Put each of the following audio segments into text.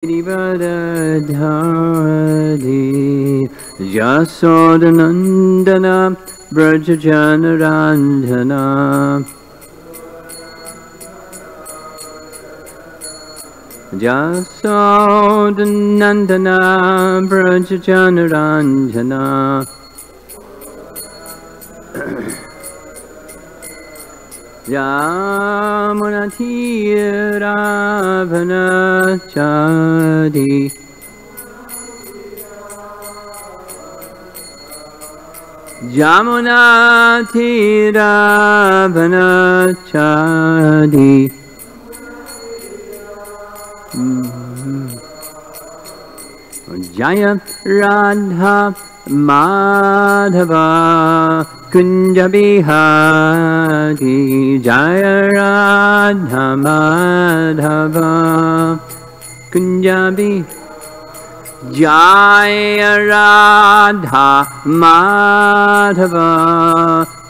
Giridvaradhari Yasodanandana Brajajanaranjana Yasodanandana Brajajanaranjana Yamunatiravanachadi Yamunatiravanachadi Jaya Radha Madhava Kunja Bihari Jaya Radha Madhava Kunja Bihari Jaya Radha Madhava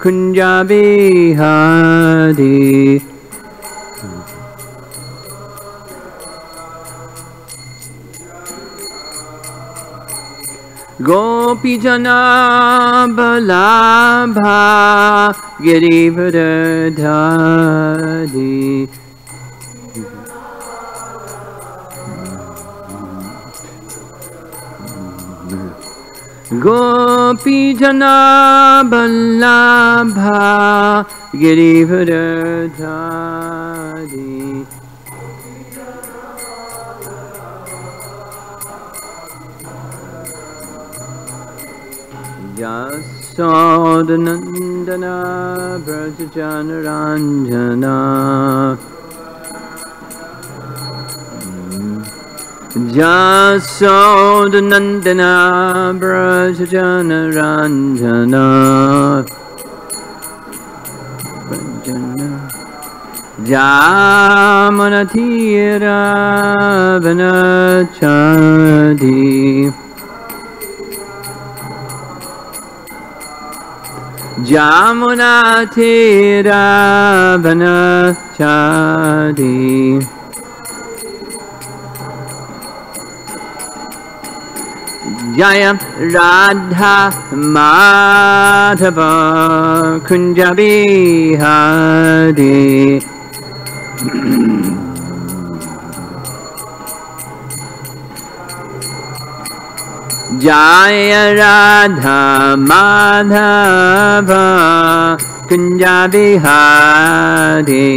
Kunja Bihari Gopijana Balabha Girivardhari Gopijana Balabha Girivardhari Yasodanandana Brajajanaranjana Yasodanandana Brajajanaranjana Yamunatiravanachadi Yamunatiravanachadi Jaya Radha Madhava Kunja Bihari Jaya Radha Madhava Kunja Bihari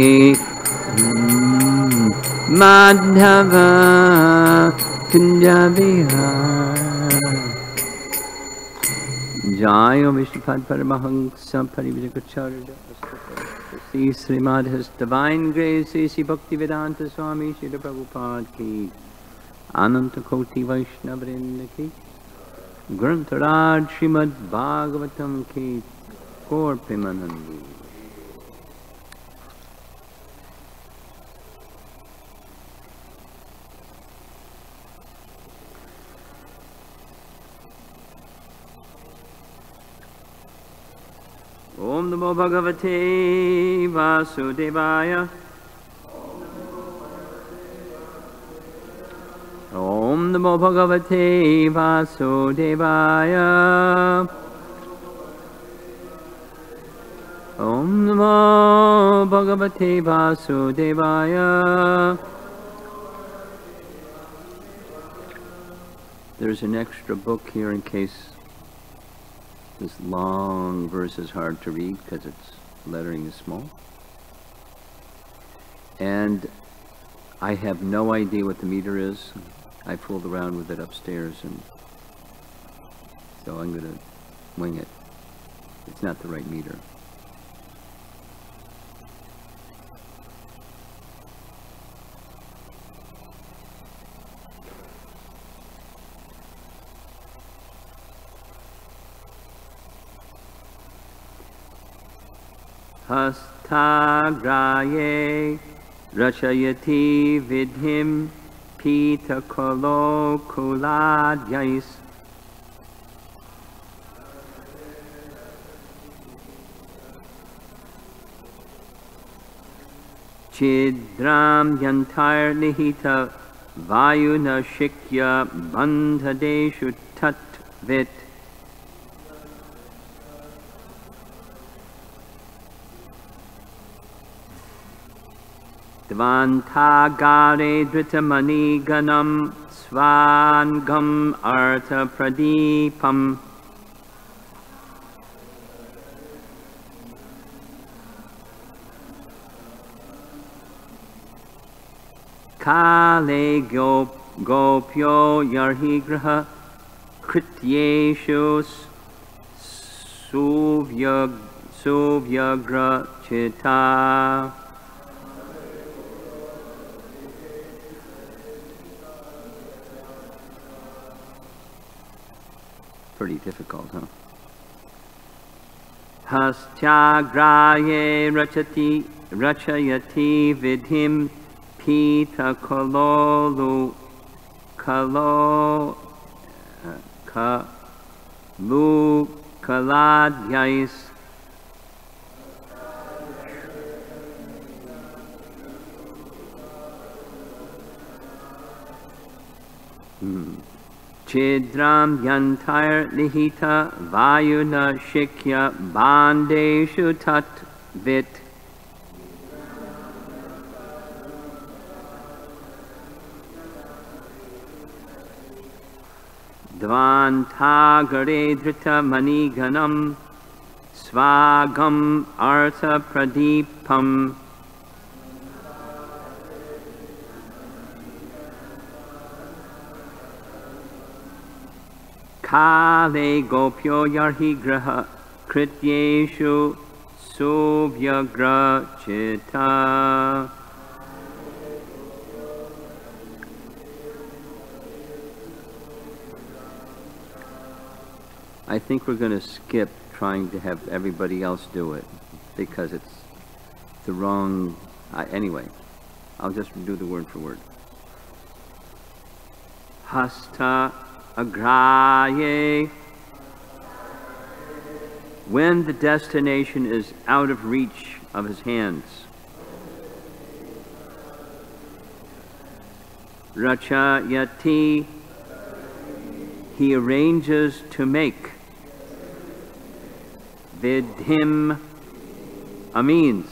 Madhava Kunja Bihari Jaya Vishnupad Paramahansa Parivijakacharya Sri Srimad His Divine Grace Sri Bhaktivedanta Swami Srila Prabhupada Ki Ananta Koti Vaishnavrinda Ki Grantaraj Srimad Bhagavatam Ki Gaur Premanandi Om Namo Bhagavate Vasudevaya Om Namo Bhagavate Vasudevaya Om Namo Bhagavate Vasudevaya. There's an extra book here in case this long verse is hard to read because its lettering is small. And I have no idea what the meter is. I fooled around with it upstairs, and so I'm going to wing it. It's not the right meter. Hastagraye Rachayati Vidhim Pita Kolo Kuladhyais Chidram Yantar Nihita Vayuna shikya bandhadeshu tatvit. Dvantagare dhritamani ganam svangam artha pradipam. Kale gopyo yarhigraha krityeshu suvyagra chitta. Pretty difficult, huh? Hastyagraye rachayati vidhim Pita kalolu kaladyais. Chidram yantair lihita vayuna shikya bandeshu tatvit. Dvantagare dhrita maniganam svagam artha pradipam. Kale gopyo yarhigraha krityeshu suvyagra chitta. I think we're going to skip trying to have everybody else do it because it's the wrong... anyway, I'll just do the word for word. Hasta agraye. When the destination is out of reach of his hands. Rachayati. He arranges to make. Vidhim, a means.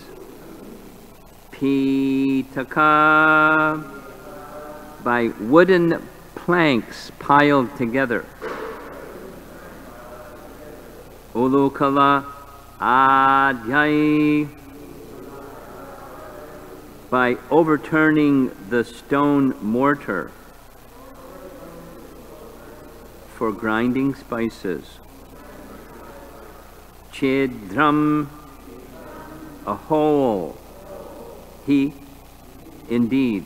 Pitaka, by wooden planks piled together. Ulukala adhyai, by overturning the stone mortar for grinding spices. Chidram, a hole. He, indeed.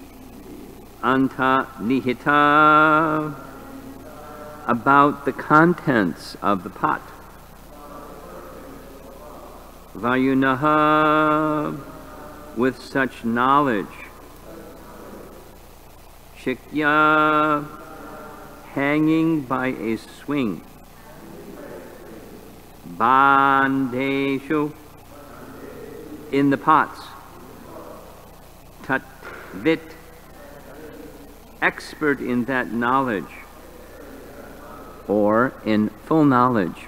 Anta nihita, about the contents of the pot. Vayunaha, with such knowledge. Shikya, hanging by a swing. Bandeshu, in the pots. Tatvit, expert in that knowledge, or in full knowledge.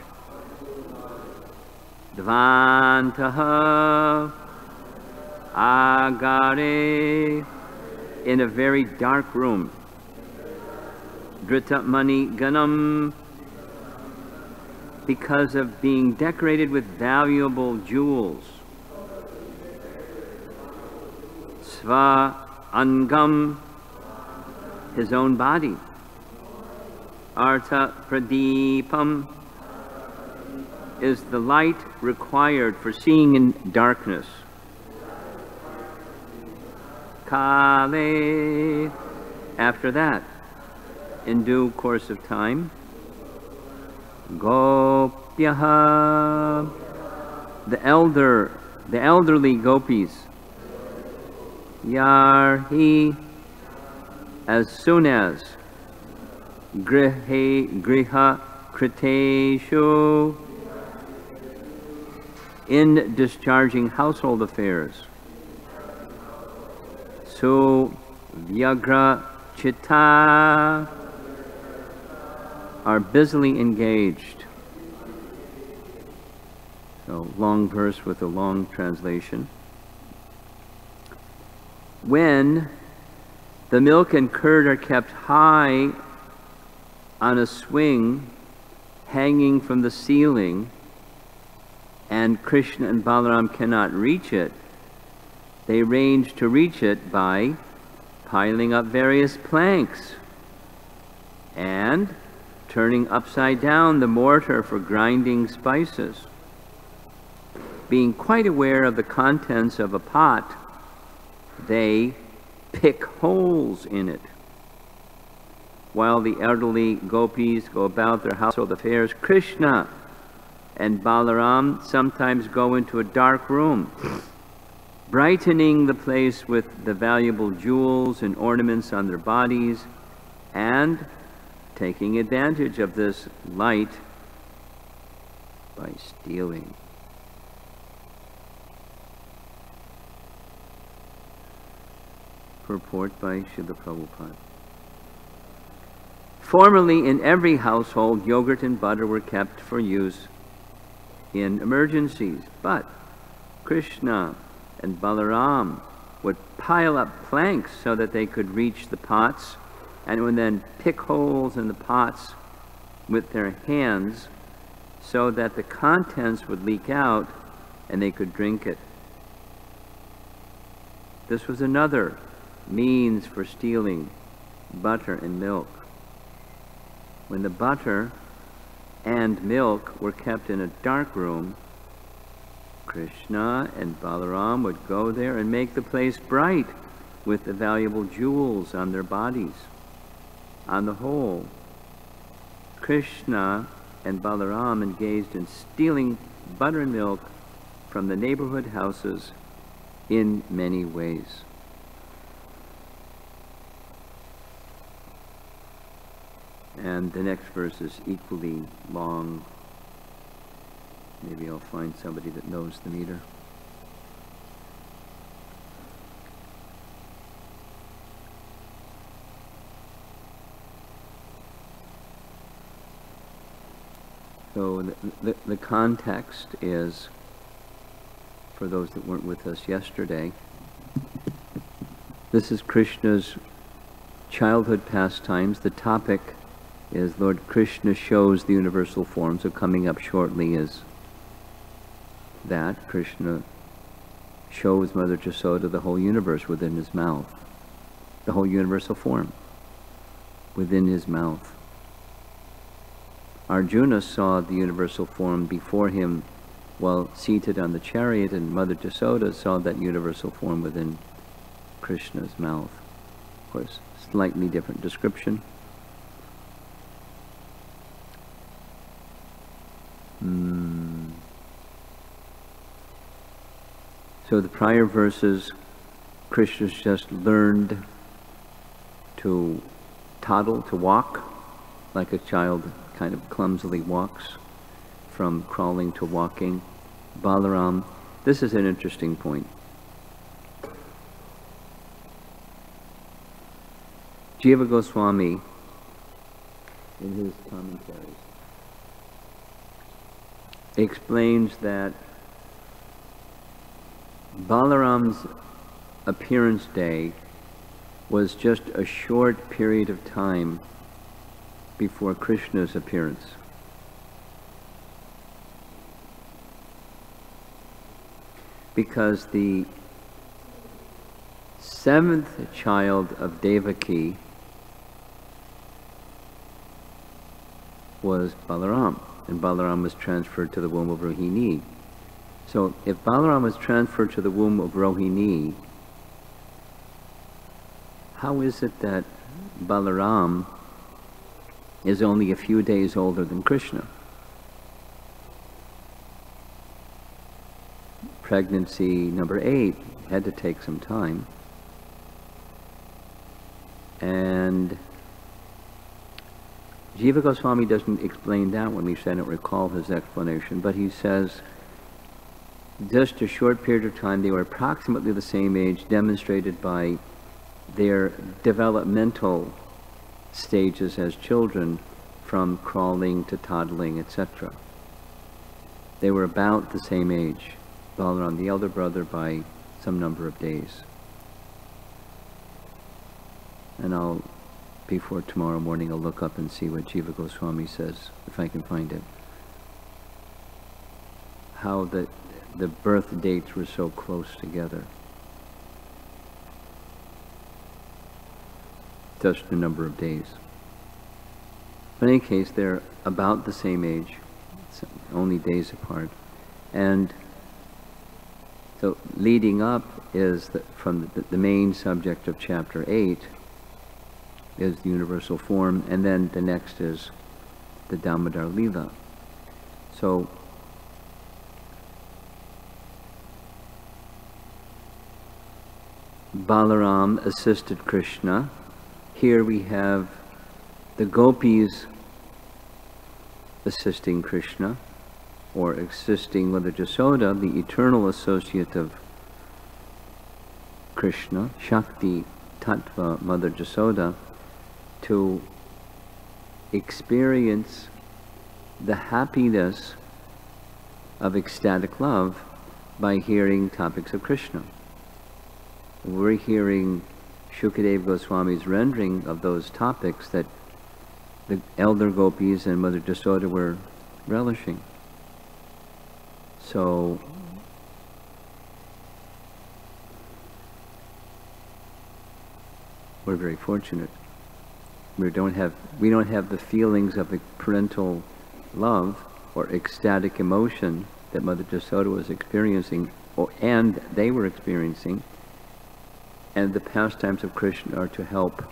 Dvantaha, agare, in a very dark room. Drita mani ganam, because of being decorated with valuable jewels. Sva angam, his own body. Artha pradipam, is the light required for seeing in darkness. Kale, after that, in due course of time, Gopyaha, the elderly gopis, Yarhi, as soon as, Griha Kriteshu, in discharging household affairs. So Vyagra chitta are busily engaged. So, long verse with a long translation. When the milk and curd are kept high on a swing hanging from the ceiling, and Krishna and Balaram cannot reach it, they arrange to reach it by piling up various planks and turning upside down the mortar for grinding spices. Being quite aware of the contents of a pot, they pick holes in it. While the elderly gopis go about their household affairs, Krishna and Balaram sometimes go into a dark room, brightening the place with the valuable jewels and ornaments on their bodies, and taking advantage of this light by stealing. Purport by Srila Prabhupada. Formerly, in every household, yogurt and butter were kept for use in emergencies, but Krishna and Balaram would pile up planks so that they could reach the pots, and would then pick holes in the pots with their hands so that the contents would leak out and they could drink it. This was another means for stealing butter and milk. When the butter and milk were kept in a dark room, Krishna and Balaram would go there and make the place bright with the valuable jewels on their bodies. On the whole, Krishna and Balaram engaged in stealing butter and milk from the neighborhood houses in many ways. And the next verse is equally long. Maybe I'll find somebody that knows the meter. So the context is, for those that weren't with us yesterday, this is Krishna's childhood pastimes. The topic is Lord Krishna shows the universal form. So coming up shortly is that Krishna shows Mother Yasoda the whole universe within his mouth, the whole universal form within his mouth. Arjuna saw the universal form before him while seated on the chariot, and Mother Yasoda saw that universal form within Krishna's mouth. Of course, slightly different description. So the prior verses, Krishna's just learned to toddle, to walk, like a child kind of clumsily walks, from crawling to walking. Balaram, this is an interesting point. Jiva Goswami, in his commentaries, explains that Balaram's appearance day was just a short period of time before Krishna's appearance. Because the seventh child of Devaki was Balaram, and Balaram was transferred to the womb of Rohini. So if Balaram was transferred to the womb of Rohini, how is it that Balaram is only a few days older than Krishna? Pregnancy number 8 had to take some time. And Jiva Goswami doesn't explain that one. I don't recall his explanation, but he says just a short period of time, they were approximately the same age, demonstrated by their developmental stages as children, from crawling to toddling, etc. They were about the same age, Balaram, the elder brother, by some number of days. And I'll, before tomorrow morning, I'll look up and see what Jiva Goswami says, if I can find it. How the birth dates were so close together. Just a number of days. In any case, they're about the same age, it's only days apart. And so leading up is from the main subject of chapter 8 is the universal form, and then the next is the Damodar Lila. So Balaram assisted Krishna. Here we have the gopis assisting Krishna, or assisting Mother Jasoda, the eternal associate of Krishna, Shakti Tattva Mother Jasoda, to experience the happiness of ecstatic love by hearing topics of Krishna. We're hearing Shukadeva Goswami's rendering of those topics that the elder gopis and Mother Jasoda were relishing. So we're very fortunate. We don't have the feelings of the parental love or ecstatic emotion that Mother Jasoda was experiencing, and they were experiencing. And the pastimes of Krishna are to help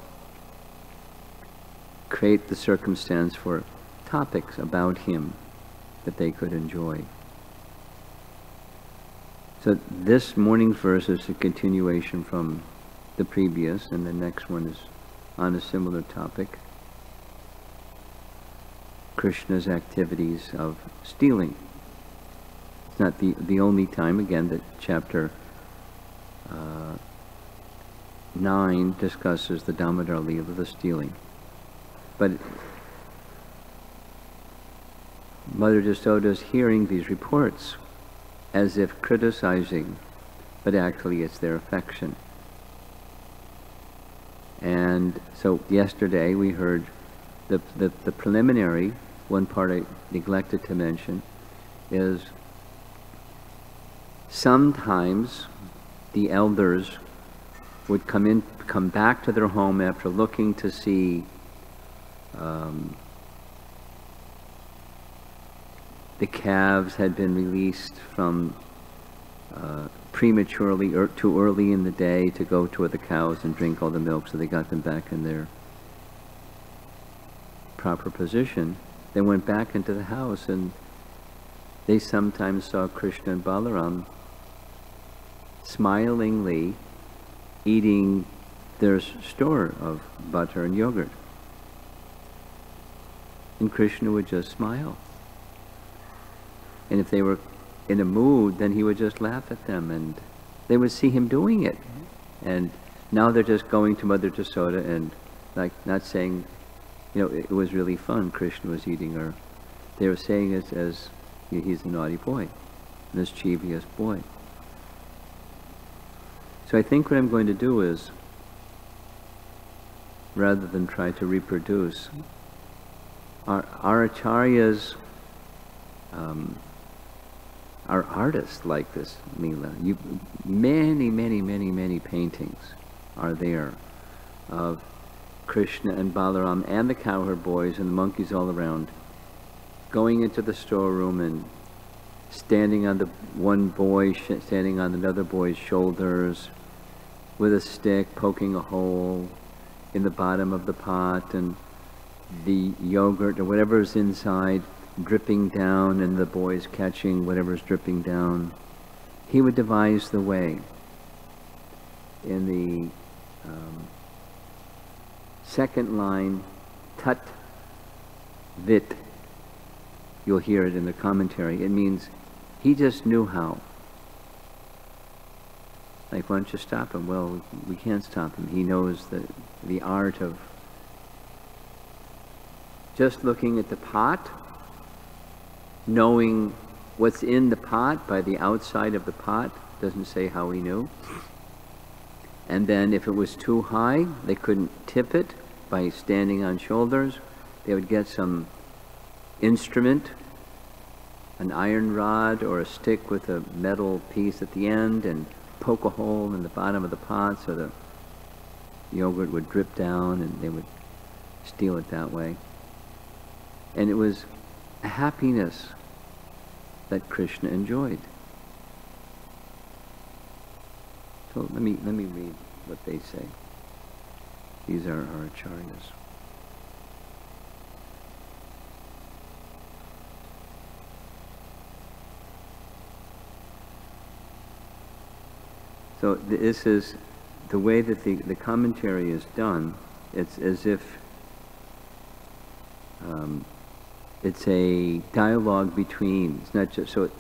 create the circumstance for topics about him that they could enjoy. So this morning's verse is a continuation from the previous, and the next one is on a similar topic. Krishna's activities of stealing. It's not the only time, again, that chapter 9 discusses the Damodar Lila, the stealing. But Mother Jasoda is hearing these reports as if criticizing, but actually it's their affection. And so yesterday we heard the preliminary, one part I neglected to mention, is sometimes the elders would come back to their home after looking to see the calves had been released from prematurely or too early in the day to go to the cows and drink all the milk, so they got them back in their proper position. They went back into the house, and they sometimes saw Krishna and Balaram smilingly eating their store of butter and yogurt. And Krishna would just smile. And if they were in a mood, then he would just laugh at them, and they would see him doing it. And now they're just going to Mother Jasoda and like not saying, it was really fun, Krishna was eating, or they were saying it as he's a naughty boy, a mischievous boy. So I think what I'm going to do is, rather than try to reproduce, our acharyas are artists like this Leela. Many paintings are there of Krishna and Balaram and the cowherd boys and the monkeys all around, going into the storeroom and standing on one boy, standing on another boy's shoulders with a stick, poking a hole in the bottom of the pot, and the yogurt or whatever's inside dripping down, and the boys catching whatever's dripping down. He would devise the way. In the second line, tat vit, you'll hear it in the commentary. It means he just knew how. like, why don't you stop him? Well, we can't stop him. He knows the art of just looking at the pot, knowing what's in the pot by the outside of the pot. Doesn't say how he knew. And then if it was too high, they couldn't tip it by standing on shoulders. They would get some instrument, an iron rod or a stick with a metal piece at the end, and poke a hole in the bottom of the pot so the yogurt would drip down, and they would steal it that way. And it was a happiness that Krishna enjoyed. So let me read what they say. These are our acharyas. So this is the way that the commentary is done. It's as if it's a dialogue between. It's not just so.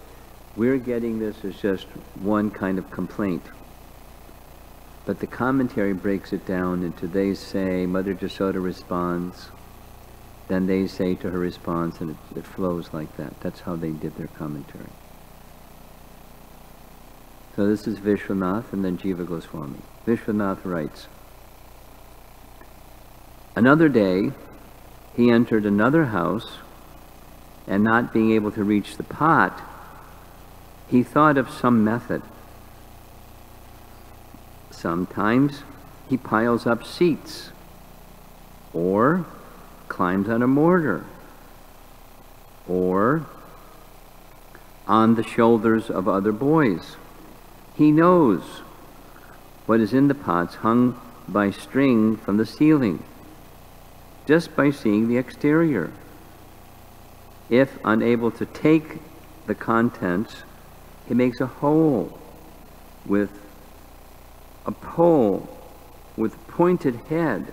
We're getting this as just one kind of complaint, but the commentary breaks it down into, they say, Mother Jasoda responds, then they say to her response, and it flows like that. That's how they did their commentary. So this is Vishwanath and then Jiva Goswami. Vishwanath writes, another day he entered another house, and not being able to reach the pot, he thought of some method. Sometimes he piles up seats, or climbs on a mortar, or on the shoulders of other boys. He knows what is in the pots hung by string from the ceiling, just by seeing the exterior. If unable to take the contents, he makes a hole with a pole with pointed head.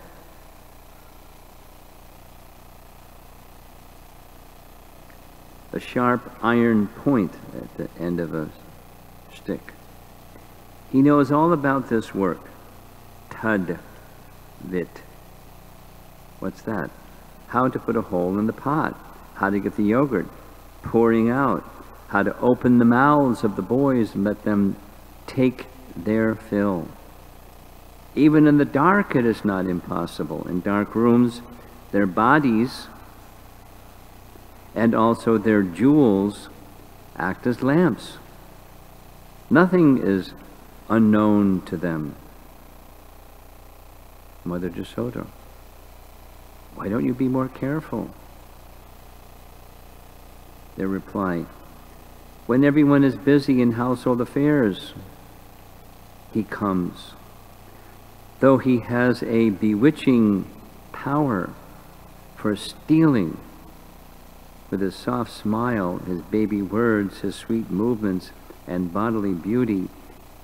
A sharp iron point at the end of a stick. He knows all about this work. Tad vit. What's that? How to put a hole in the pot. How to get the yogurt pouring out. How to open the mouths of the boys and let them take their fill. Even in the dark it is not impossible. In dark rooms, their bodies and also their jewels act as lamps. Nothing is unknown to them. Mother Jasoda, why don't you be more careful? Their reply, when everyone is busy in household affairs, he comes. Though he has a bewitching power for stealing, with his soft smile, his baby words, his sweet movements, and bodily beauty,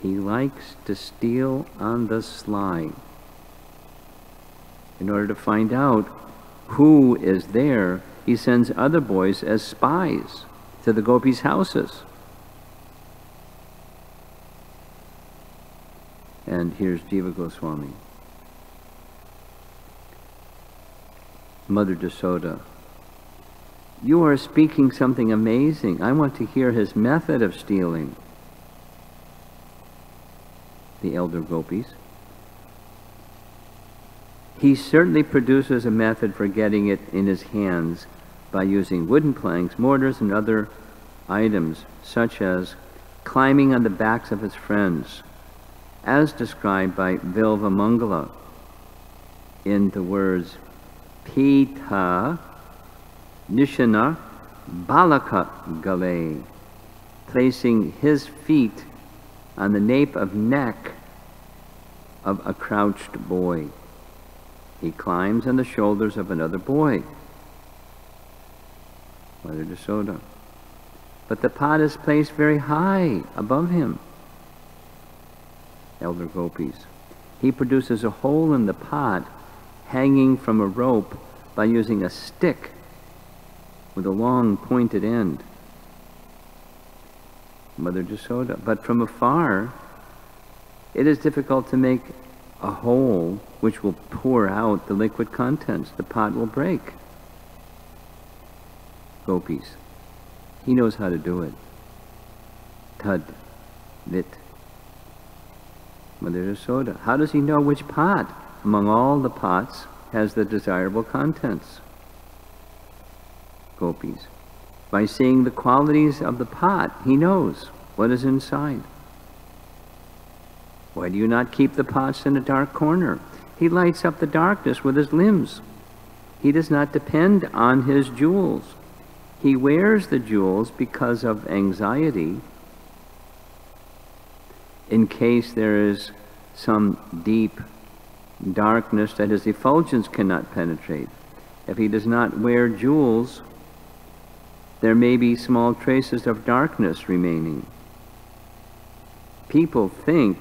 he likes to steal on the sly. In order to find out who is there, he sends other boys as spies to the gopis' houses. And here's Jiva Goswami. Mother Jasoda, you are speaking something amazing. I want to hear his method of stealing. The elder gopis. He certainly produces a method for getting it in his hands by using wooden planks, mortars, and other items, such as climbing on the backs of his friends, as described by Vilva Mangala in the words Pita Nishana Balaka Gale, placing his feet on the nape of neck of a crouched boy. He climbs on the shoulders of another boy. Mother Jasoda. But the pot is placed very high above him. Elder gopis. He produces a hole in the pot hanging from a rope by using a stick with a long pointed end. Mother Jasoda. But from afar, It is difficult to make a hole which will pour out the liquid contents. The pot will break. Gopis. He knows how to do it. Tad, vit. Mother Yasoda. How does he know which pot among all the pots has the desirable contents? Gopis. By seeing the qualities of the pot, he knows what is inside. Why do you not keep the pots in a dark corner? He lights up the darkness with his limbs. He does not depend on his jewels. He wears the jewels because of anxiety, in case there is some deep darkness that his effulgence cannot penetrate. If he does not wear jewels, there may be small traces of darkness remaining. People think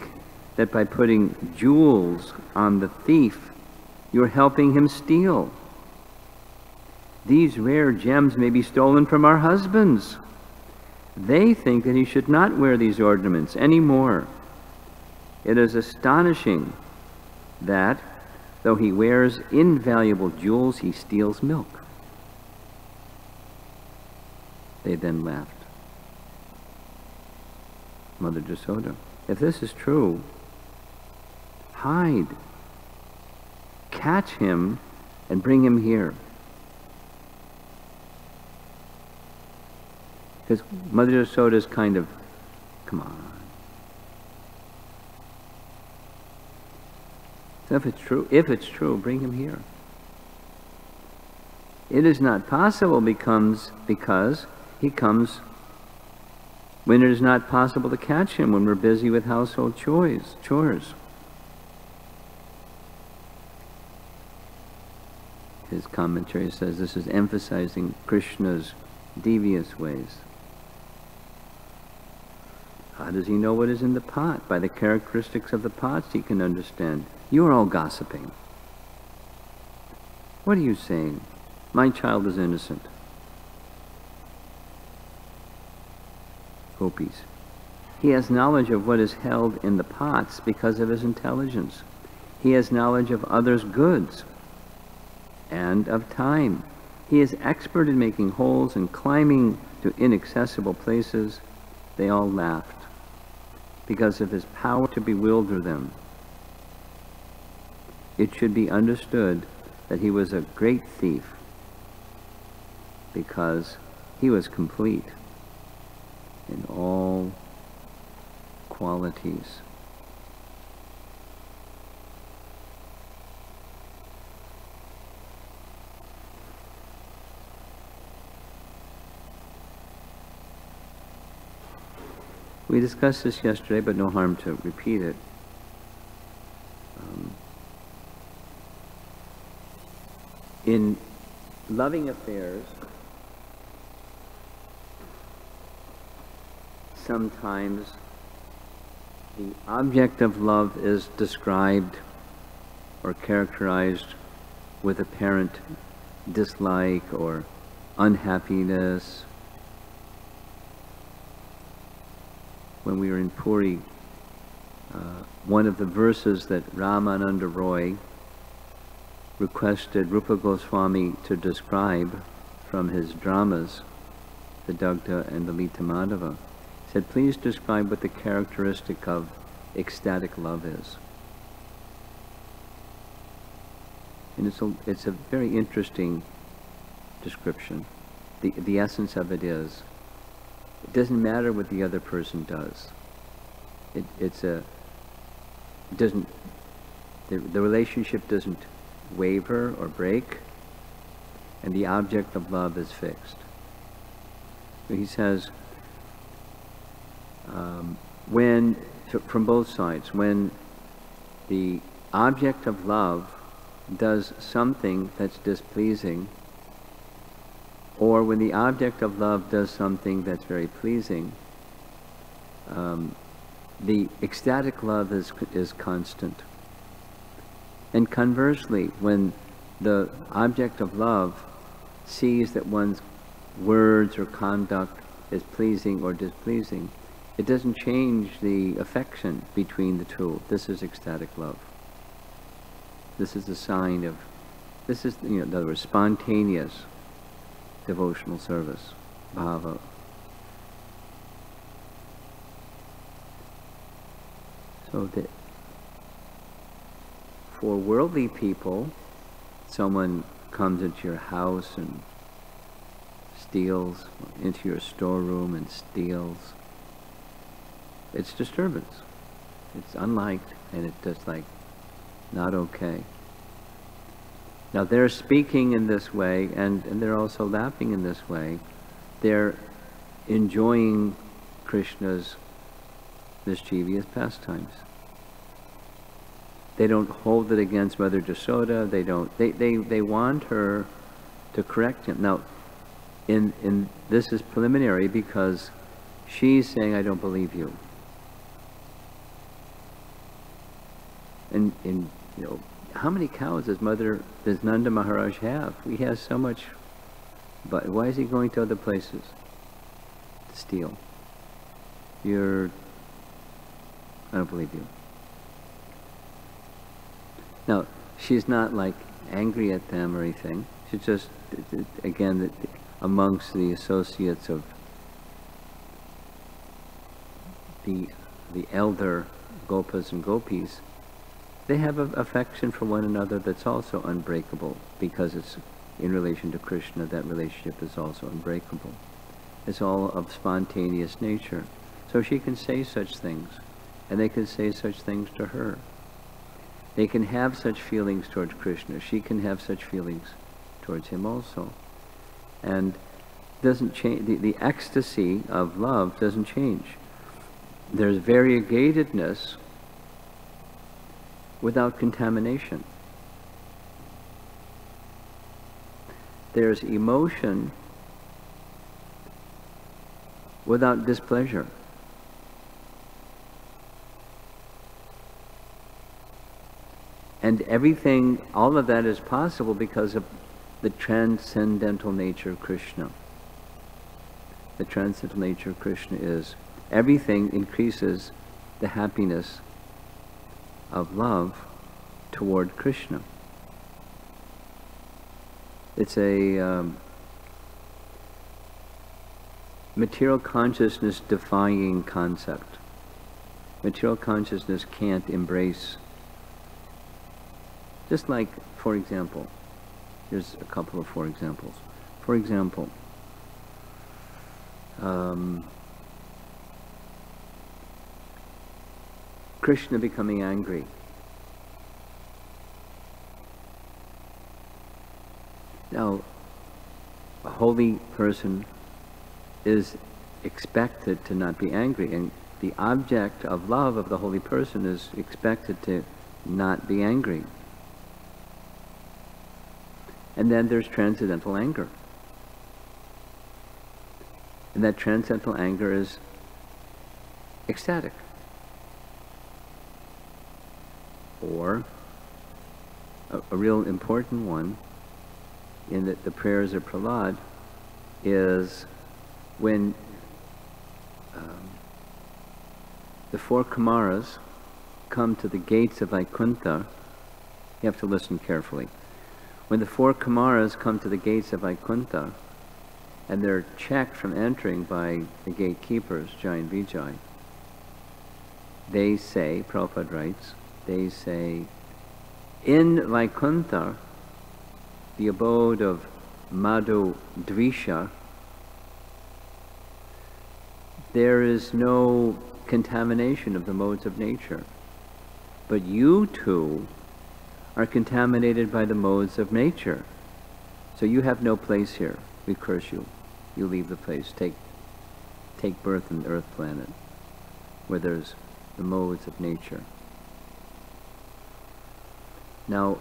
that by putting jewels on the thief, you're helping him steal. These rare gems may be stolen from our husbands. They think that he should not wear these ornaments anymore. It is astonishing that, though he wears invaluable jewels, he steals milk. They then laughed. Mother Yasoda, if this is true, hide, catch him, and bring him here. Because Mother Yasoda is kind of, come on. So if it's true, bring him here. It is not possible because he comes when it is not possible to catch him, when we're busy with household chores. His commentary says this is emphasizing Krishna's devious ways. How does he know what is in the pot? By the characteristics of the pots he can understand. You are all gossiping. What are you saying? My child is innocent. Gopis. He has knowledge of what is held in the pots because of his intelligence. He has knowledge of others' goods and of time. He is expert in making holes and climbing to inaccessible places. They all laughed because of his power to bewilder them. It should be understood that he was a great thief because he was complete in all qualities. We discussed this yesterday, but no harm to repeat it. In loving affairs, sometimes the object of love is described or characterized with apparent dislike or unhappiness. When we were in Puri, one of the verses that Ramananda Roy requested Rupa Goswami to describe from his dramas, the Dagda and the Lita Madhava, said, please describe what the characteristic of ecstatic love is. And it's a very interesting description. The essence of it is, it doesn't matter what the other person does. The relationship doesn't waver or break, and the object of love is fixed. So he says, from both sides, when the object of love does something that's displeasing, or when the object of love does something that's very pleasing, the ecstatic love is constant. And conversely, when the object of love sees that one's words or conduct is pleasing or displeasing, It doesn't change the affection between the two. This is ecstatic love. This is a sign of, this is, in other words, spontaneous devotional service, bhava. So that for worldly people, someone comes into your house and steals, into your storeroom and steals. It's disturbance. It's unliked, and it's just like not okay. Now they're speaking in this way, and they're also laughing in this way. They're enjoying Krishna's mischievous pastimes. They don't hold it against Mother Jasoda. They want her to correct him. Now, this is preliminary because she's saying, I don't believe you. And how many cows does Nanda Maharaj have? He has so much, but why is he going to other places to steal? I don't believe you. Now, she's not like angry at them or anything. She's just, again, amongst the associates of the elder Gopas and Gopis, they have an affection for one another that's also unbreakable, because it's in relation to Krishna. That relationship is also unbreakable. It's all of spontaneous nature. So she can say such things, and they can say such things to her. They can have such feelings towards Krishna. She can have such feelings towards him also. And doesn't change. The ecstasy of love doesn't change. There's variegatedness without contamination. There's emotion without displeasure. And everything, all of that is possible because of the transcendental nature of Krishna. The transcendental nature of Krishna is everything increases the happiness of love toward Krishna. It's a material consciousness defying concept. Material consciousness can't embrace. Just like, for example, here's a couple of for examples. For example, Krishna becoming angry. Now, a holy person is expected to not be angry, and the object of love of the holy person is expected to not be angry. And then there's transcendental anger. And that transcendental anger is ecstatic. Or a real important one in the prayers of Prahlad is when the four Kumaras come to the gates of Vaikuntha. You have to listen carefully. When the four Kumaras come to the gates of Vaikuntha, and they're checked from entering by the gatekeepers, Jai and Vijay, they say, Prabhupada writes, they say, in Vaikuntha, the abode of Madhu Dvisha, there is no contamination of the modes of nature. But you two are contaminated by the modes of nature. So you have no place here. We curse you. You leave the place. Take birth in the earth planet, where there's the modes of nature. Now,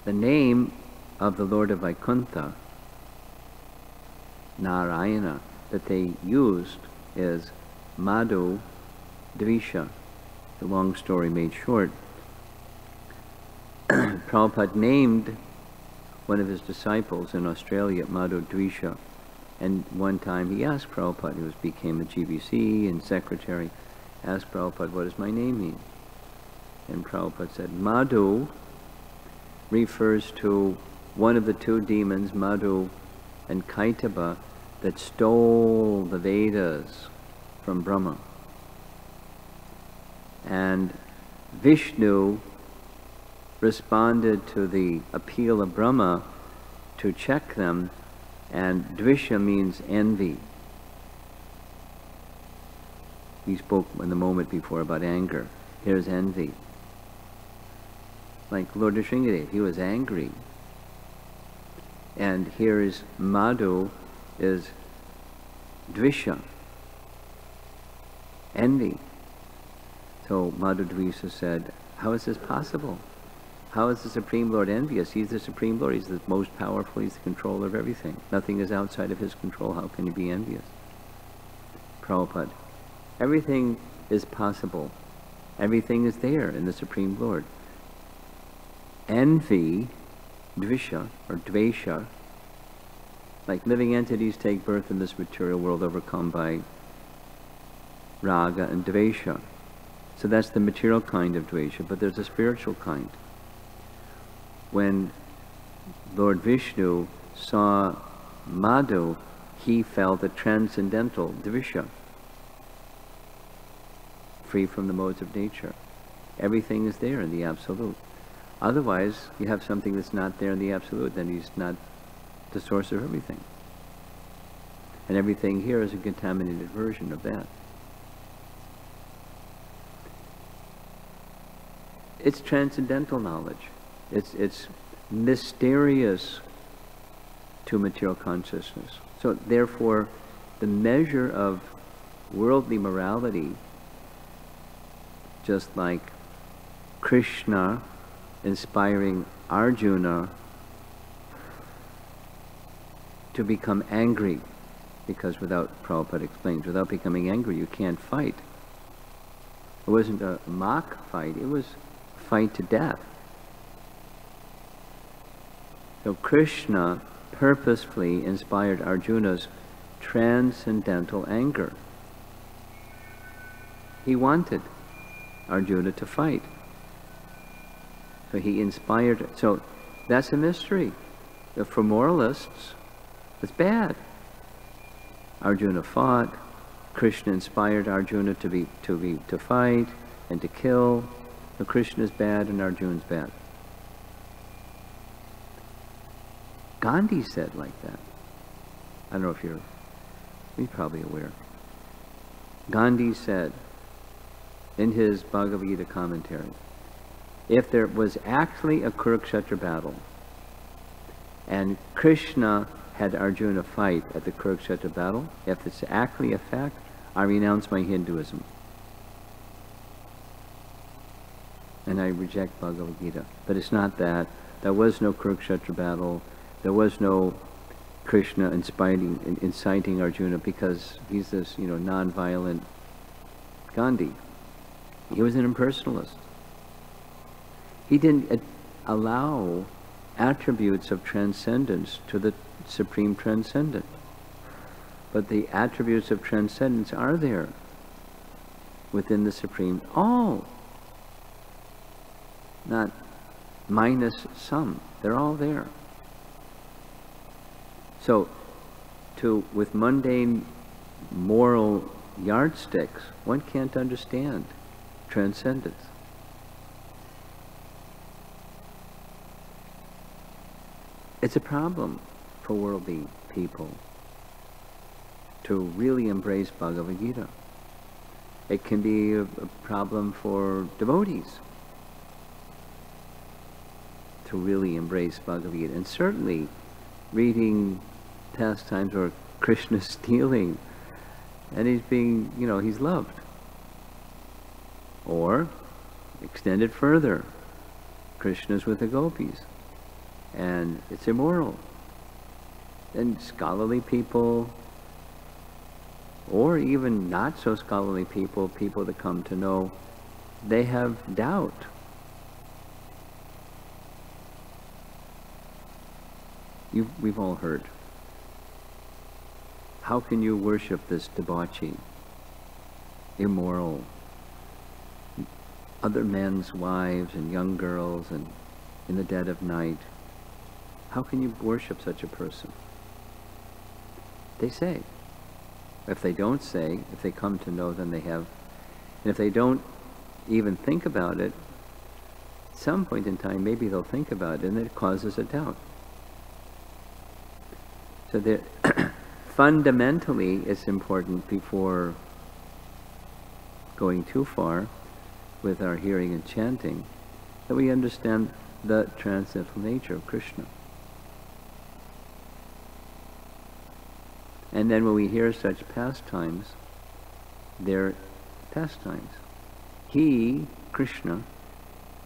the name of the Lord of Vaikuntha, Narayana, that they used is Madhu Dvisha. The long story made short. Prabhupada named one of his disciples in Australia Madhu Dvisha, And one time he asked Prabhupada, he became a GBC and secretary, asked Prabhupada, what does my name mean? And Prabhupada said, Madhu refers to one of the two demons, Madhu and Kaitaba, that stole the Vedas from Brahma. And Vishnu responded to the appeal of Brahma to check them, and Dvisha means envy. He spoke in the moment before about anger. Here's envy. Like Lord Nrsingadev, he was angry. And here is Madhu, is Dvisha, envy. So Madhu Dvisha said, how is this possible? How is the Supreme Lord envious? He's the Supreme Lord. He's the most powerful. He's the controller of everything. Nothing is outside of his control. How can he be envious? Prabhupada, everything is possible. Everything is there in the Supreme Lord. Envy, dvisha, or dvesha, like living entities take birth in this material world overcome by raga and dvesha. So that's the material kind of dvesha, but there's a spiritual kind. When Lord Vishnu saw Madhu, he felt a transcendental dvisha, free from the modes of nature. Everything is there in the Absolute. Otherwise, you have something that's not there in the Absolute, then he's not the source of everything. And everything here is a contaminated version of that. It's transcendental knowledge. It's mysterious to material consciousness. So therefore, the measure of worldly morality, just like Krishna inspiring Arjuna to become angry, because without, Prabhupada explains, without becoming angry you can't fight. It wasn't a mock fight, it was a fight to death. So Krishna purposefully inspired Arjuna's transcendental anger. He wanted Arjuna to fight. So he inspired. So that's a mystery. For moralists, it's bad. Arjuna fought. Krishna inspired Arjuna to fight and to kill. So Krishna is bad and Arjuna's bad. Gandhi said like that. I don't know if you're probably aware. Gandhi said in his Bhagavad Gita commentary, if there was actually a Kurukshetra battle and Krishna had Arjuna fight at the Kurukshetra battle, if it's actually a fact, I renounce my Hinduism. And I reject Bhagavad Gita. But it's not that. There was no Kurukshetra battle. There was no Krishna inciting Arjuna, because he's this, non-violent Gandhi. He was an impersonalist. He didn't allow attributes of transcendence to the Supreme Transcendent. But the attributes of transcendence are there within the Supreme. All. Not minus some. They're all there. So, with mundane moral yardsticks, one can't understand transcendence. It's a problem for worldly people to really embrace Bhagavad Gita. It can be a problem for devotees to really embrace Bhagavad Gita. And certainly reading pastimes or Krishna stealing, and he's being, he's loved. Or, extended further, Krishna's with the gopis, and it's immoral. And scholarly people, or even not so scholarly people that come to know, they have doubt. We've all heard how can you worship this debauchee, immoral, other men's wives and young girls, and in the dead of night? How can you worship such a person? They say. If they don't say, if they come to know, then they have. And if they don't even think about it, at some point in time, maybe they'll think about it, and it causes a doubt. So that fundamentally, it's important, before going too far with our hearing and chanting, that we understand the transcendental nature of Krishna. And then when we hear such pastimes, they're pastimes. He, Krishna,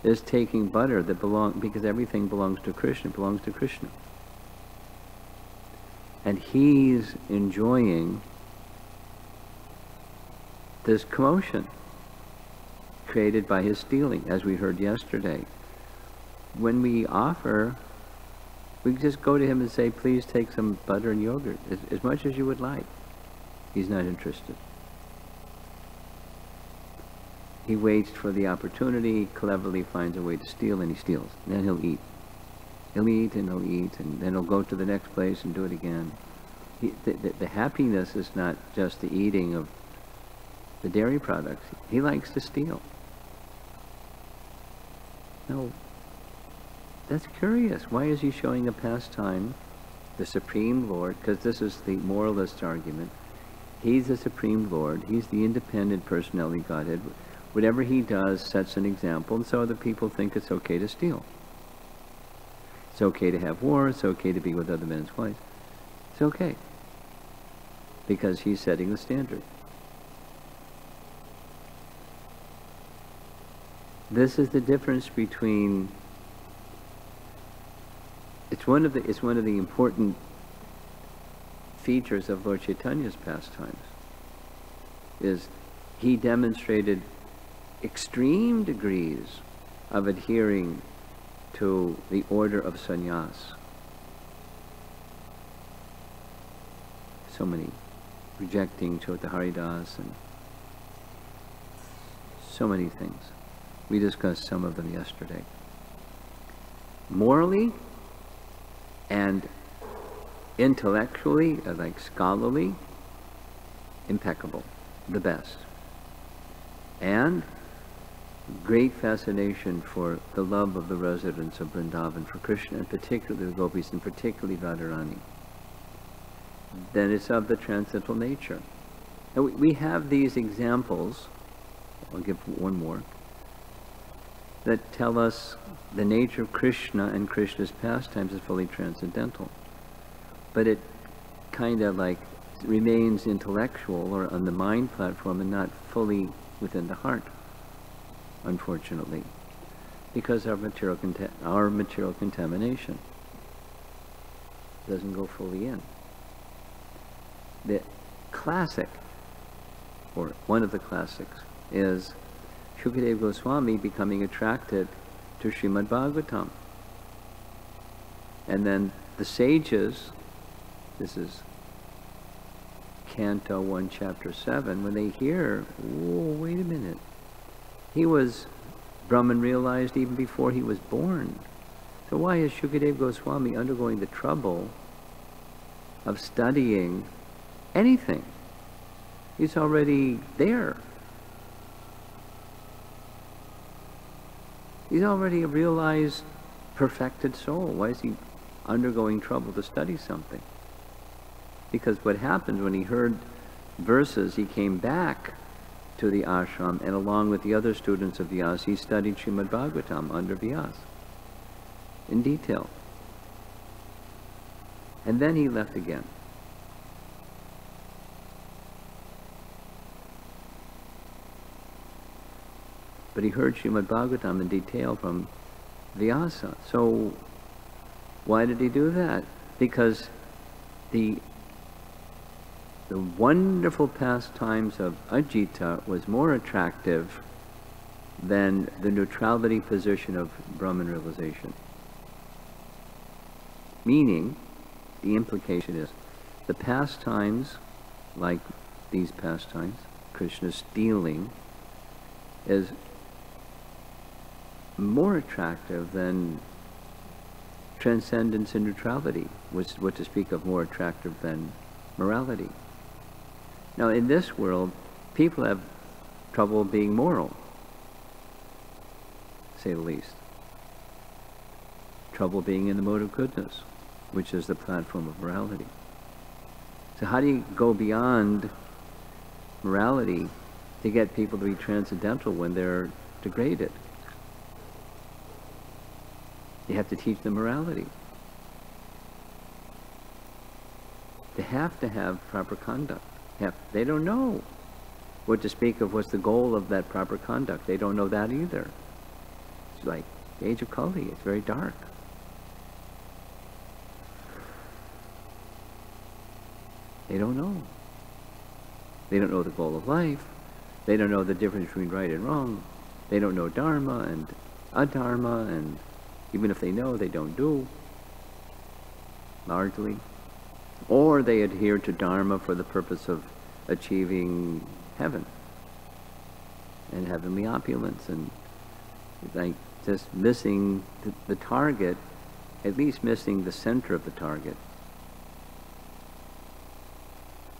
is taking butter that because everything belongs to Krishna, belongs to Krishna. And he's enjoying this commotion created by his stealing, as we heard yesterday. When we offer, we just go to him and say, please take some butter and yogurt, as much as you would like. He's not interested. He waits for the opportunity, cleverly finds a way to steal, and he steals. And then he'll eat. He'll eat and he'll eat, and then he'll go to the next place and do it again. The happiness is not just the eating of the dairy products. He likes to steal. Now, that's curious. Why is he showing a pastime? The Supreme Lord, because this is the moralist argument. He's the Supreme Lord. He's the independent personality Godhead. Whatever he does sets an example, and so other people think it's okay to steal. It's okay to have war. It's okay to be with other men's wives. It's okay, because he's setting the standard. This is the difference between. It's one of the important features of Lord Chaitanya's pastimes. Is he demonstrated extreme degrees of adhering to the order of sannyas. So many, rejecting Chota Haridas and so many things. We discussed some of them yesterday. Morally and intellectually, like scholarly, impeccable, the best. And great fascination for the love of the residents of Vrindavan for Krishna, and particularly the gopis, and particularly Radharani. Then it's of the transcendental nature. And we have these examples, I'll give one more, that tell us the nature of Krishna and Krishna's pastimes is fully transcendental. But it kind of like remains intellectual or on the mind platform and not fully within the heart, unfortunately, because our material contamination doesn't go fully in. The classic, or one of the classics, is Shukadeva Goswami becoming attracted to Srimad Bhagavatam. And then the sages, this is Canto 1, Chapter 7, when they hear, whoa, wait a minute, he was Brahman realized even before he was born. So why is Shukadeva Goswami undergoing the trouble of studying anything? He's already there. He's already a realized, perfected soul. Why is he undergoing trouble to study something? Because what happened when he heard verses, he came back to the ashram, and along with the other students of Vyas, he studied Srimad Bhagavatam under Vyas in detail. And then he left again. But he heard Srimad Bhagavatam in detail from Vyasa. So why did he do that? Because the wonderful pastimes of Ajita was more attractive than the neutrality position of Brahman realization. Meaning, the implication is, the pastimes like these pastimes, Krishna stealing, is more attractive than transcendence and neutrality, what to speak of more attractive than morality. Now, in this world, people have trouble being moral, to say the least. Trouble being in the mode of goodness, which is the platform of morality. So how do you go beyond morality to get people to be transcendental when they're degraded? You have to teach them morality. They have to have proper conduct. They don't know what to speak of what's the goal of that proper conduct. They don't know that either. It's like the age of Kali. It's very dark. They don't know. They don't know the goal of life. They don't know the difference between right and wrong. They don't know dharma and adharma, and even if they know, they don't do, largely. Or they adhere to dharma for the purpose of achieving heaven and heavenly opulence, and like just missing the target, at least missing the center of the target,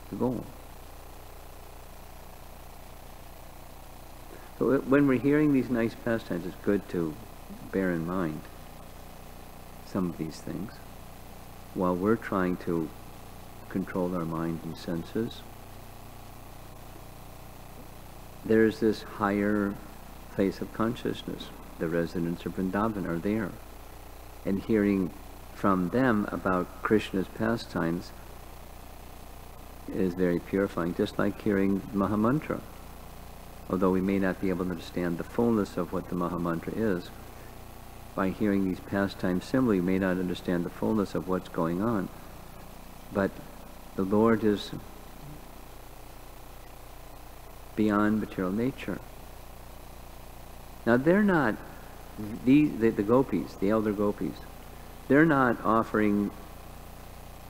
the goal. So when we're hearing these nice pastimes, it's good to bear in mind some of these things while we're trying to control our mind and senses. There's this higher place of consciousness. The residents of Vrindavan are there. And hearing from them about Krishna's pastimes is very purifying, just like hearing Mahamantra. Although we may not be able to understand the fullness of what the Mahamantra is, by hearing these pastimes similarly, we may not understand the fullness of what's going on. But the Lord is beyond material nature. Now they're not, the gopis, the elder gopis, they're not offering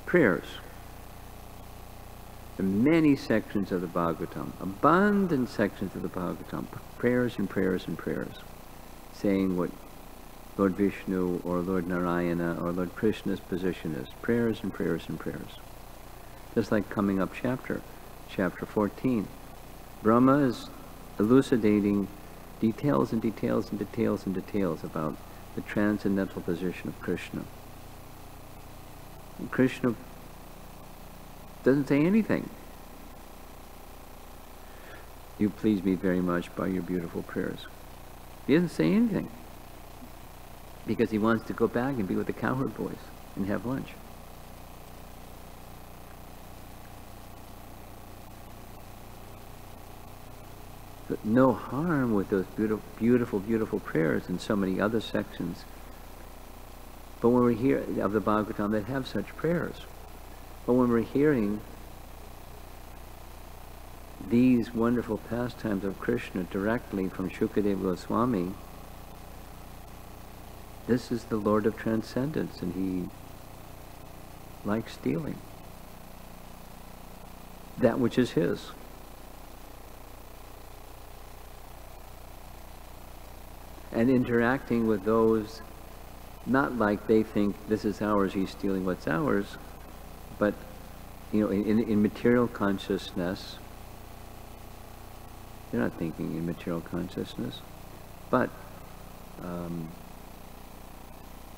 prayers. There are many sections of the Bhagavatam, abundant sections of the Bhagavatam, prayers and prayers and prayers, saying what Lord Vishnu or Lord Narayana or Lord Krishna's position is. Prayers and prayers and prayers. Just like coming up chapter 14. Brahma is elucidating details and details and details and details about the transcendental position of Krishna. And Krishna doesn't say anything. You please me very much by your beautiful prayers. He doesn't say anything, because he wants to go back and be with the cowherd boys and have lunch. But no harm with those beautiful, beautiful, beautiful prayers in so many other sections. But when we hear of the Bhagavatam that have such prayers, but when we're hearing these wonderful pastimes of Krishna directly from Shukadeva Goswami, this is the Lord of Transcendence, and he likes stealing that which is his. And interacting with those, not like they think this is ours, he's stealing what's ours, but in material consciousness. They're not thinking in material consciousness, but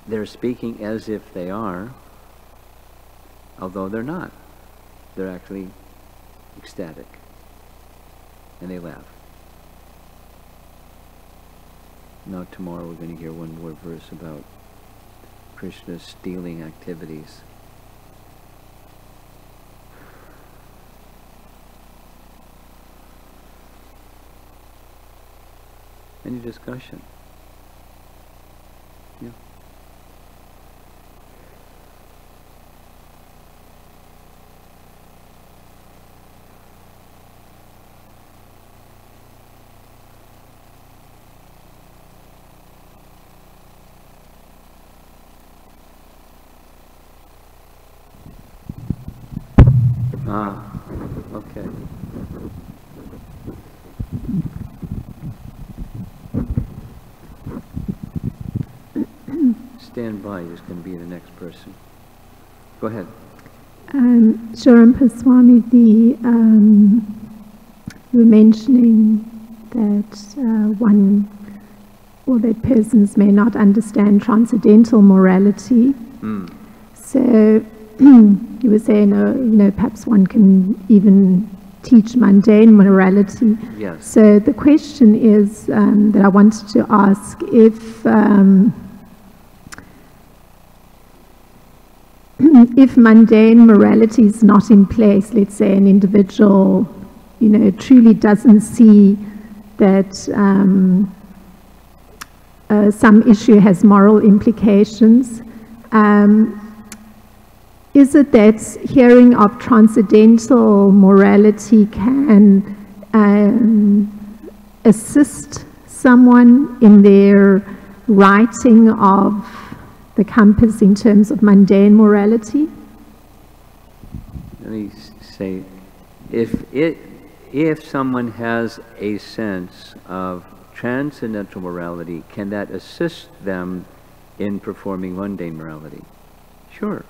they're speaking as if they are, although they're not. They're actually ecstatic, and they laugh. Now tomorrow we're going to hear one more verse about Krishna's stealing activities. Any discussion? Yeah. Okay. Stand by, who's going to be the next person. Go ahead. Romapada Swami, you were mentioning that that persons may not understand transcendental morality. So you were saying, perhaps one can even teach mundane morality. Yes. So the question is that I wanted to ask, if mundane morality is not in place, let's say an individual, truly doesn't see that some issue has moral implications, is it that hearing of transcendental morality can assist someone in their writing of the compass in terms of mundane morality? Let me say, if someone has a sense of transcendental morality, can that assist them in performing mundane morality? Sure.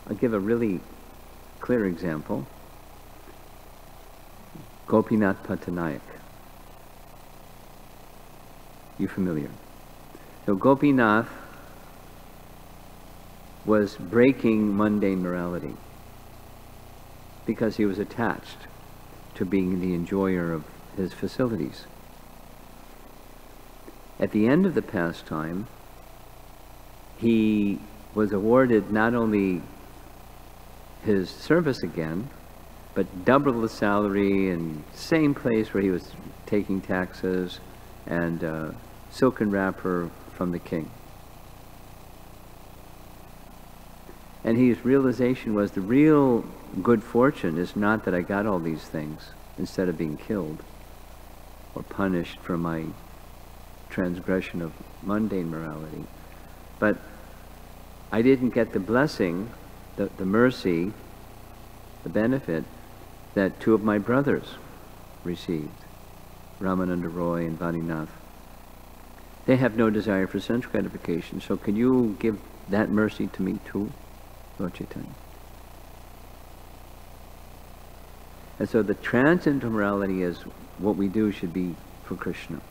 I'll give a really clear example. Gopinath Patanayak. You familiar? So Gopinath was breaking mundane morality because he was attached to being the enjoyer of his facilities. At the end of the pastime, he was awarded not only his service again, but double the salary and same place where he was taking taxes and silken wrapper from the king. And his realization was the real good fortune is not that I got all these things instead of being killed or punished for my transgression of mundane morality, but I didn't get the blessing, the mercy, the benefit that two of my brothers received, Ramananda Roy and Vadinath. They have no desire for sense gratification, so can you give that mercy to me too, Lord Chaitanya? And so the transcendental morality is what we do should be for Krishna.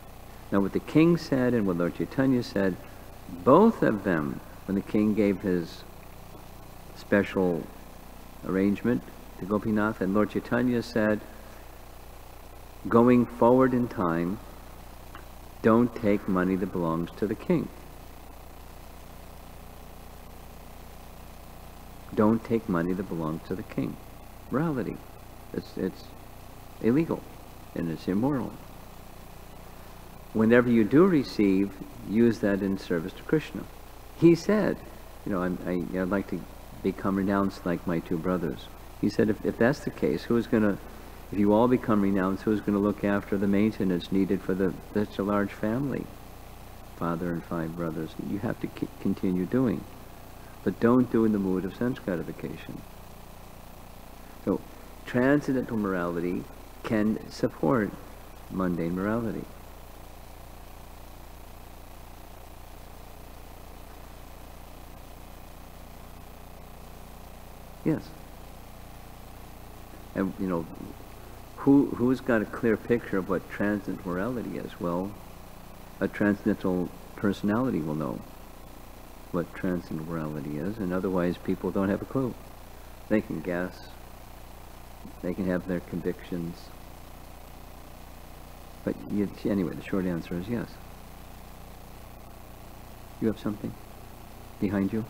Now what the king said and what Lord Chaitanya said, both of them, when the king gave his special arrangement to Gopinath, and Lord Chaitanya said, going forward in time, don't take money that belongs to the king. Don't take money that belongs to the king. Morality. It's illegal and it's immoral. Whenever you do receive, use that in service to Krishna. He said, I'd like to become renounced like my two brothers. He said, if that's the case, if you all become renounced, who's going to look after the maintenance needed for such a large family? Father and 5 brothers. You have to continue doing. But don't do in the mood of sense gratification. So, transcendental morality can support mundane morality. Yes. And, who's got a clear picture of what transcendental morality is? Well, a transcendental personality will know what transcendental morality is, and otherwise people don't have a clue. They can guess. They can have their convictions. But anyway, the short answer is yes. You have something behind you?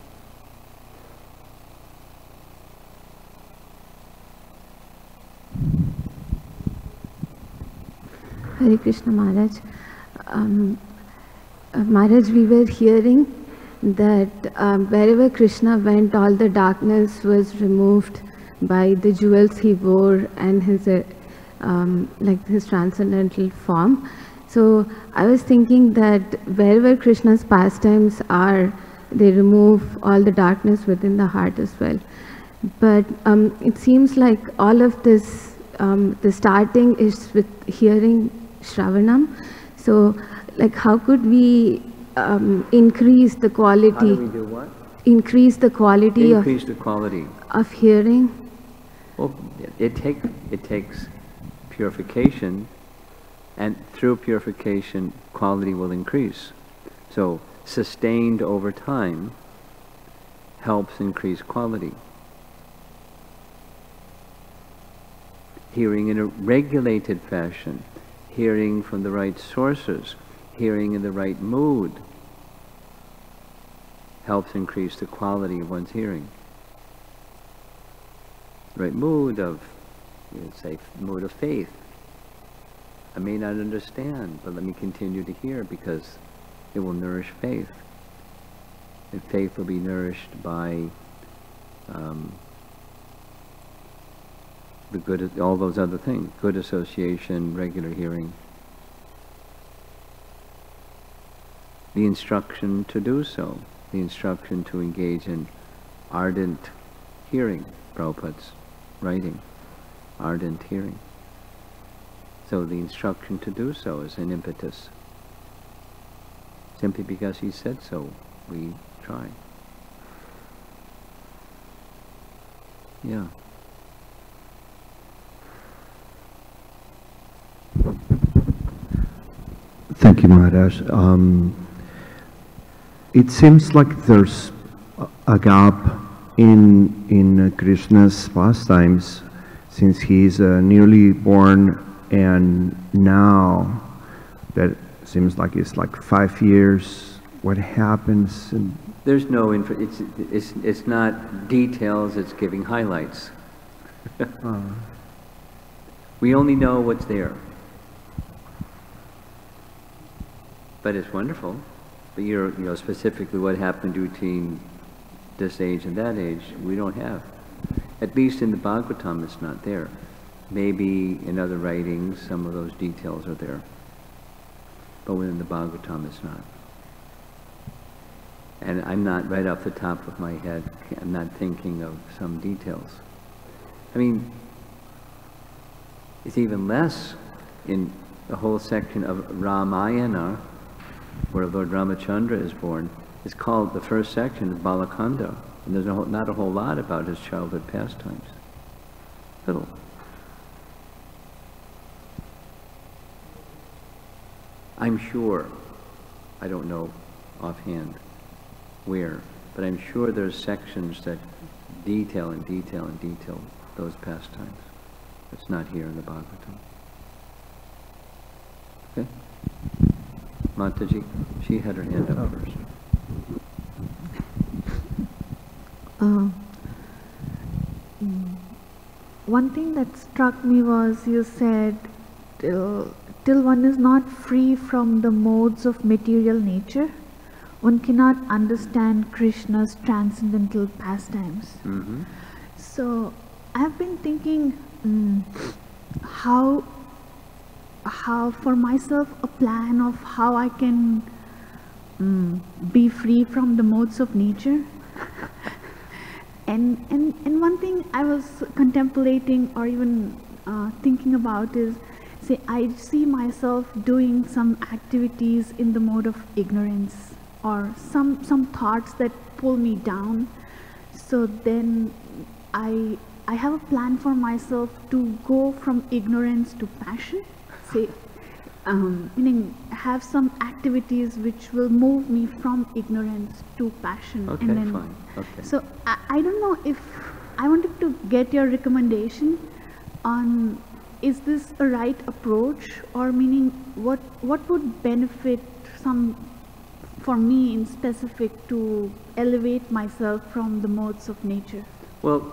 Hare Krishna Maharaj. Maharaj, we were hearing that wherever Krishna went, all the darkness was removed by the jewels he wore and his his transcendental form. So I was thinking that wherever Krishna's pastimes are, they remove all the darkness within the heart as well. But it seems like all of this, the starting is with hearing Shravanam. So, like, how could we increase the quality? How do we do what? Increase the quality of hearing. Well, it takes purification, and through purification, quality will increase. So, sustained over time helps increase quality. Hearing in a regulated fashion, hearing from the right sources, hearing in the right mood, helps increase the quality of one's hearing. Right mood of, say, mood of faith. I may not understand, but let me continue to hear because it will nourish faith. And faith will be nourished by the good, all those other things, good association, regular hearing. The instruction to do so, the instruction to engage in ardent hearing, Prabhupada's writing, ardent hearing. So the instruction to do so is an impetus. Simply because he said so, we try. Yeah. Thank you, Maharaj. It seems like there's a gap in Krishna's pastimes since he's newly born, and now that seems like it's like 5 years. What happens? There's no it's not details, it's giving highlights. We only know what's there. But it's wonderful. But you know, specifically what happened between this age and that age, we don't have. At least in the Bhagavatam, it's not there. Maybe in other writings, some of those details are there. But within the Bhagavatam, it's not. And I'm not, right off the top of my head, I'm not thinking of some details. I mean, it's even less in the whole section of Ramayana, where Lord Ramachandra is born. It's called, the first section is Balakanda, and there's not a whole lot about his childhood pastimes. Little. I'm sure, I don't know offhand where, but I'm sure there's sections that detail and detail and detail those pastimes. It's not here in the Bhagavatam. Okay? Mataji, she had her hand up first. One thing that struck me was you said till one is not free from the modes of material nature, one cannot understand Krishna's transcendental pastimes. Mm-hmm. So I've been thinking how for myself a plan of how I can be free from the modes of nature. And one thing I was contemplating or even thinking about is, say, I see myself doing some activities in the mode of ignorance, or some thoughts that pull me down. So then I have a plan for myself to go from ignorance to passion. Say, meaning have some activities which will move me from ignorance to passion. Okay, and then, fine. Okay. So I don't know if I wanted to get your recommendation on, is this a right approach, or meaning what would benefit for me in specific to elevate myself from the modes of nature? Well,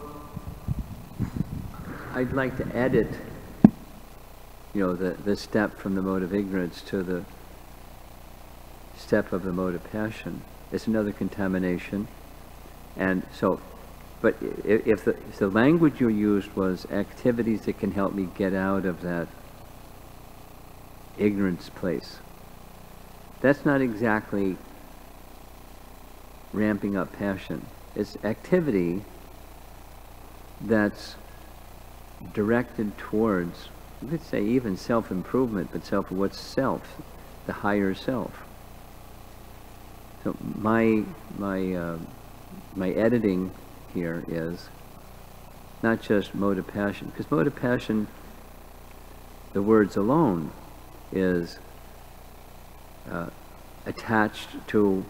I'd like to edit, the step from the mode of ignorance to the step of the mode of passion. It's another contamination. And so, but if the language you used was activities that can help me get out of that ignorance place, that's not exactly ramping up passion. It's activity that's directed towards, you could say even self-improvement, but what's self? The higher self. So my editing here is not just mode of passion, because mode of passion, the words alone, is attached to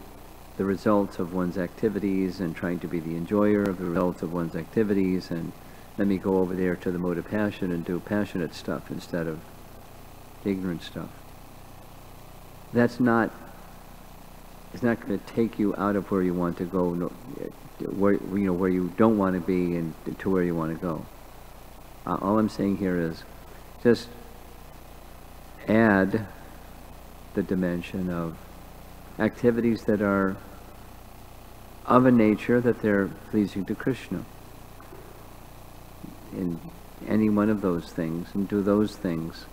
the results of one's activities and trying to be the enjoyer of the results of one's activities, and let me go over there to the mode of passion and do passionate stuff instead of ignorant stuff. That's not, it's not going to take you out of where you want to go, where you don't want to be, and to where you want to go. All I'm saying here is just add the dimension of activities that are of a nature that they're pleasing to Krishna. In any one of those things, and do those things,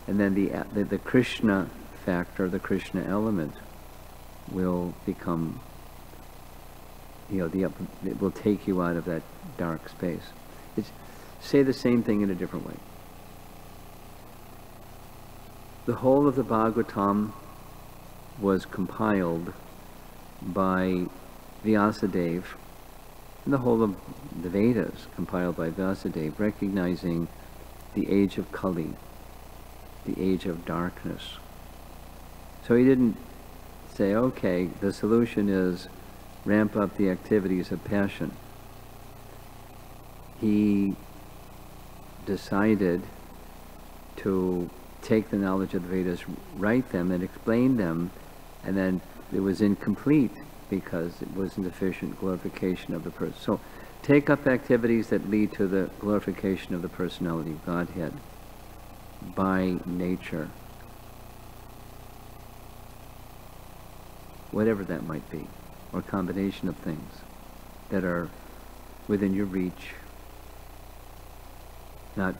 and then the Krishna factor, the Krishna element, will become, it will take you out of that dark space. Say the same thing in a different way. The whole of the Bhagavatam was compiled by Vyasadeva, and the whole of the Vedas compiled by Vyasadeva, recognizing the age of Kali, the age of darkness. So he didn't say, okay, the solution is ramp up the activities of passion. He decided to take the knowledge of the Vedas, write them and explain them, and then it was incomplete because it wasn't sufficient glorification of the person. So take up activities that lead to the glorification of the personality of Godhead by nature, whatever that might be, or combination of things that are within your reach, not,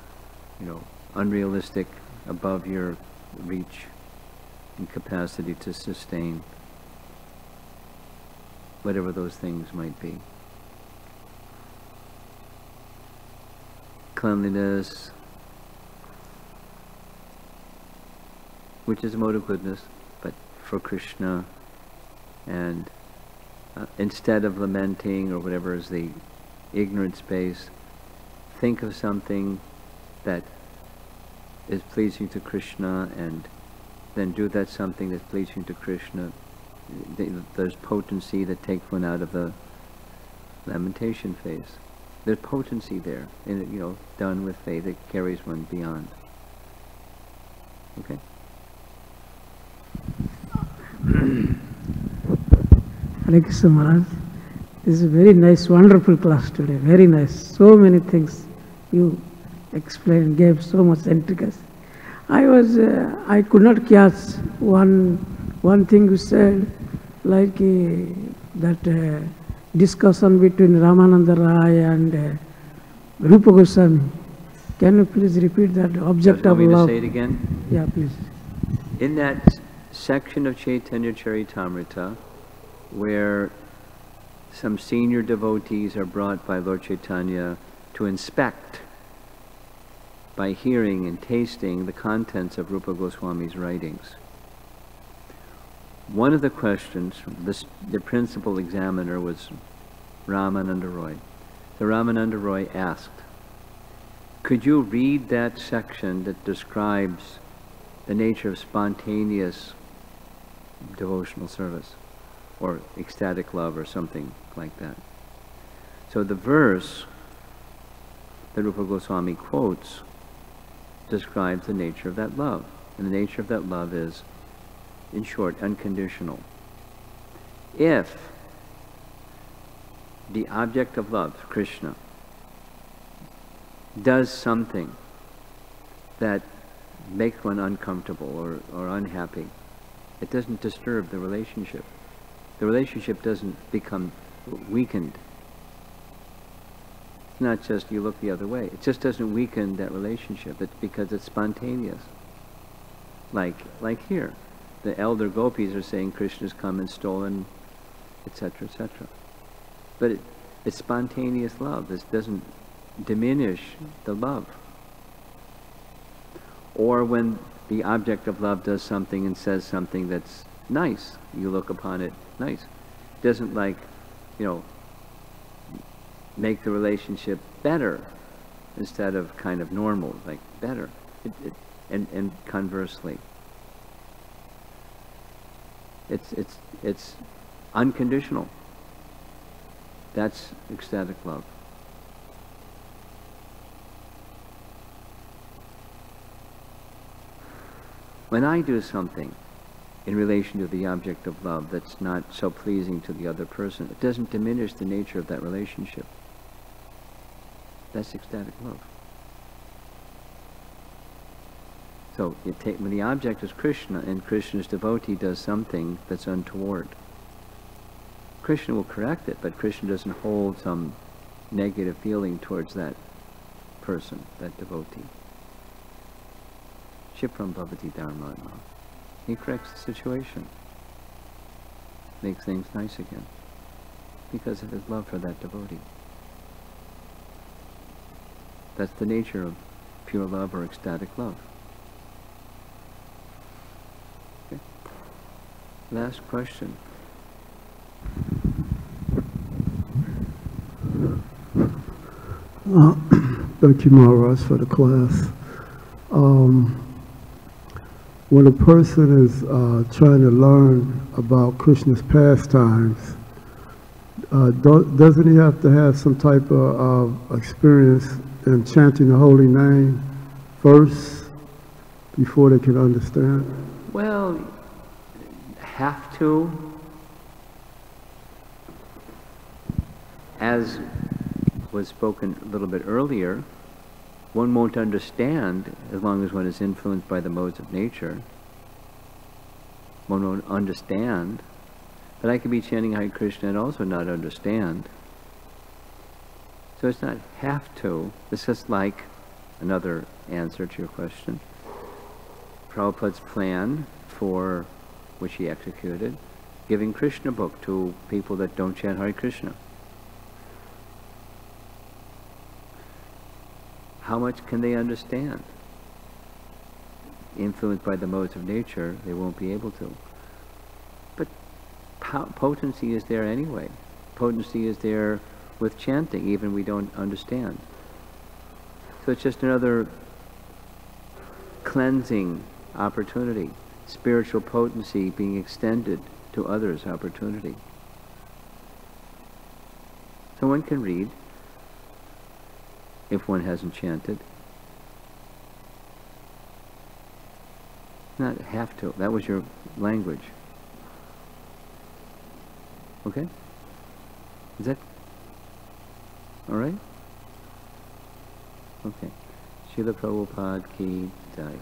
unrealistic, above your reach and capacity to sustain, whatever those things might be. Cleanliness, which is a mode of goodness, but for Krishna, and instead of lamenting or whatever is the ignorant space, think of something that is pleasing to Krishna, and then do that something that's pleasing to Krishna. There's potency that takes one out of the lamentation phase. There's potency there, and done with faith, it carries one beyond. Okay? Hare Krishna Maharaj. This is a very nice, wonderful class today. Very nice. So many things you explained, gave so much intricacy. I could not catch one thing you said, like that discussion between Ramananda Rai and Rupa Goswami. Can you please repeat that object of love? Want me to say it again? Yeah, please. In that section of Chaitanya Charitamrita, where some senior devotees are brought by Lord Chaitanya to inspect, by hearing and tasting, the contents of Rupa Goswami's writings. One of the questions, the principal examiner was Ramananda Roy. So Ramananda Roy asked, could you read that section that describes the nature of spontaneous devotional service, or ecstatic love, or something like that? So the verse that Rupa Goswami quotes describes the nature of that love. And the nature of that love is, in short, unconditional. If the object of love, Krishna, does something that makes one uncomfortable or unhappy, it doesn't disturb the relationship. The relationship doesn't become weakened. It's not just you look the other way. It just doesn't weaken that relationship. It's because it's spontaneous. Like here, the elder gopis are saying Krishna's come and stolen, etc., etc. But it's spontaneous love. This doesn't diminish the love. Or when the object of love does something and says something that's nice, you look upon it nice. It doesn't make the relationship better instead of kind of normal, like better. And conversely. It's unconditional. That's ecstatic love. When I do something in relation to the object of love that's not so pleasing to the other person, it doesn't diminish the nature of that relationship. That's ecstatic love. So when the object is Krishna and Krishna's devotee does something that's untoward, Krishna will correct it, but Krishna doesn't hold some negative feeling towards that person, that devotee. Shipram bhavati dharma. He corrects the situation, makes things nice again, because of his love for that devotee. That's the nature of pure love or ecstatic love. Okay. Last question. Thank you, Maharaj, for the class. When a person is trying to learn about Krishna's pastimes, doesn't he have to have some type of experience in chanting the holy name first before they can understand? Well, have to. As was spoken a little bit earlier, one won't understand as long as one is influenced by the modes of nature. One won't understand. But I could be chanting Hare Krishna and also not understand. So it's not have to. It's just like another answer to your question. Prabhupada's plan, for which he executed, giving Krishna book to people that don't chant Hare Krishna. How much can they understand? Influenced by the modes of nature, they won't be able to. But potency is there anyway. Potency is there with chanting, even we don't understand. So it's just another cleansing opportunity. Spiritual potency being extended to others' opportunity. So one can read, if one hasn't chanted. Not have to. That was your language. Okay? Is that all right? Okay. Srila Prabhupada ki jai.